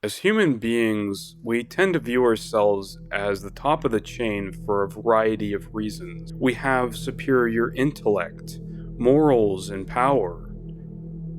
As human beings, we tend to view ourselves as the top of the chain for a variety of reasons. We have superior intellect, morals, and power.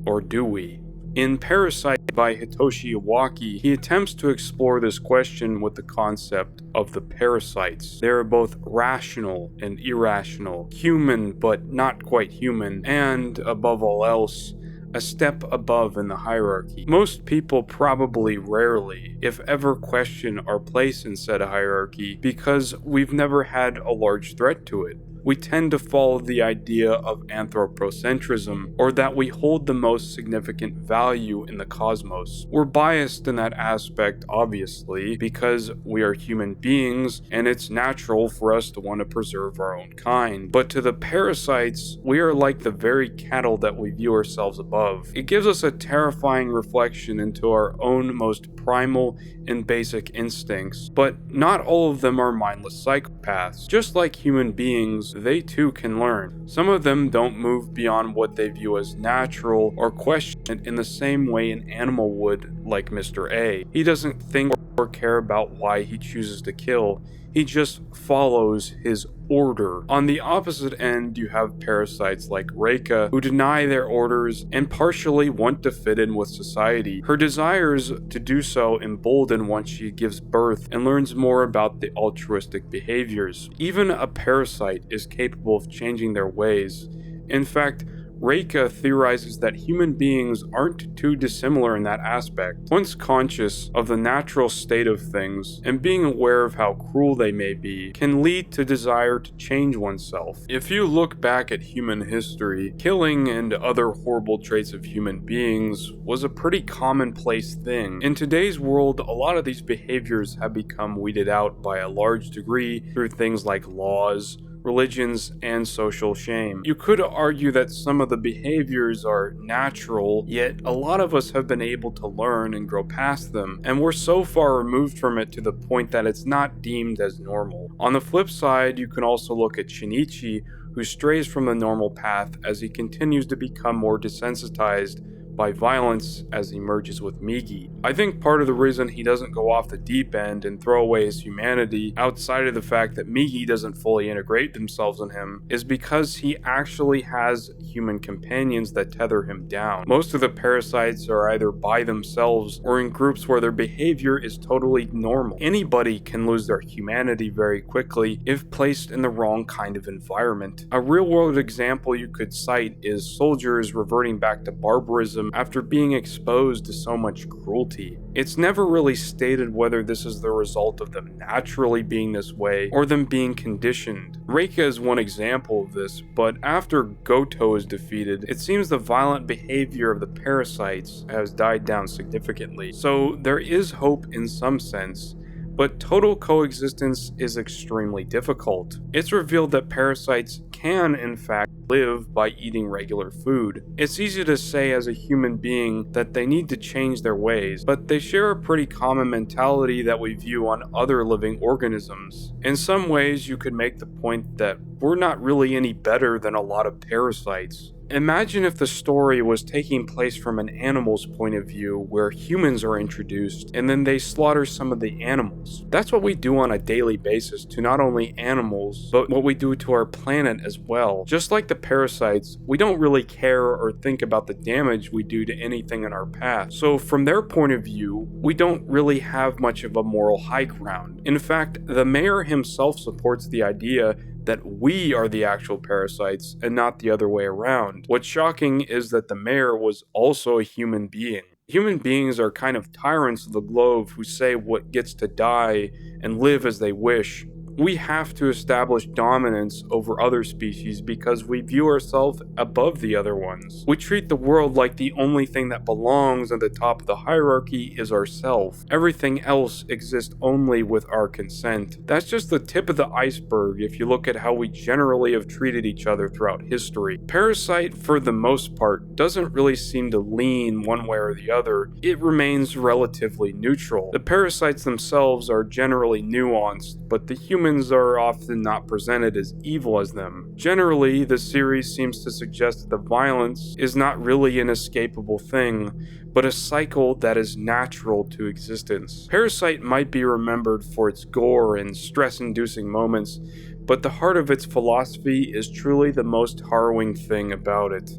Or do we? In Parasyte by Hitoshi Iwaki, he attempts to explore this question with the concept of the parasites. They are both rational and irrational, human but not quite human, and, above all else, a step above in the hierarchy. Most people probably rarely, if ever, question our place in said hierarchy because we've never had a large threat to it. We tend to follow the idea of anthropocentrism, or that we hold the most significant value in the cosmos. We're biased in that aspect, obviously, because we are human beings, and it's natural for us to want to preserve our own kind. But to the parasites, we are like the very cattle that we view ourselves above. It gives us a terrifying reflection into our own most primal and basic instincts, but not all of them are mindless psychopaths. Just like human beings, they too can learn. Some of them don't move beyond what they view as natural or question it in the same way an animal would, like Mr. A. He doesn't think or care about why he chooses to kill. He just follows his order. On the opposite end, you have parasites like Reika, who deny their orders and partially want to fit in with society. Her desires to do so embolden once she gives birth and learns more about the altruistic behaviors. Even a parasite is capable of changing their ways. In fact, Reika theorizes that human beings aren't too dissimilar in that aspect. Once conscious of the natural state of things and being aware of how cruel they may be can lead to desire to change oneself. If you look back at human history, killing and other horrible traits of human beings was a pretty commonplace thing. In today's world, a lot of these behaviors have become weeded out by a large degree through things like laws, religions, and social shame. You could argue that some of the behaviors are natural, yet a lot of us have been able to learn and grow past them, and we're so far removed from it to the point that it's not deemed as normal. On the flip side, you can also look at Shinichi, who strays from the normal path as he continues to become more desensitized by violence as he merges with Migi. I think part of the reason he doesn't go off the deep end and throw away his humanity, outside of the fact that Migi doesn't fully integrate themselves in him, is because he actually has human companions that tether him down. Most of the parasites are either by themselves or in groups where their behavior is totally normal. Anybody can lose their humanity very quickly if placed in the wrong kind of environment. A real-world example you could cite is soldiers reverting back to barbarism after being exposed to so much cruelty. It's never really stated whether this is the result of them naturally being this way or them being conditioned. Reika is one example of this, but after Goto is defeated, it seems the violent behavior of the parasites has died down significantly. So there is hope in some sense, but total coexistence is extremely difficult. It's revealed that parasites can, in fact, live by eating regular food. It's easy to say as a human being that they need to change their ways, but they share a pretty common mentality that we view on other living organisms. In some ways, you could make the point that we're not really any better than a lot of parasites. Imagine if the story was taking place from an animal's point of view where humans are introduced and then they slaughter some of the animals. That's what we do on a daily basis to not only animals, but what we do to our planet as well. Just like the parasites, we don't really care or think about the damage we do to anything in our path. So from their point of view, we don't really have much of a moral high ground. In fact, the mayor himself supports the idea that we are the actual parasites and not the other way around. What's shocking is that the mayor was also a human being. Human beings are kind of tyrants of the globe who say what gets to die and live as they wish. We have to establish dominance over other species because we view ourselves above the other ones. We treat the world like the only thing that belongs at the top of the hierarchy is ourself. Everything else exists only with our consent. That's just the tip of the iceberg if you look at how we generally have treated each other throughout history. Parasyte, for the most part, doesn't really seem to lean one way or the other. It remains relatively neutral. The parasites themselves are generally nuanced, but the human humans are often not presented as evil as them. Generally, the series seems to suggest that the violence is not really an escapable thing, but a cycle that is natural to existence. Parasyte might be remembered for its gore and stress-inducing moments, but the heart of its philosophy is truly the most harrowing thing about it.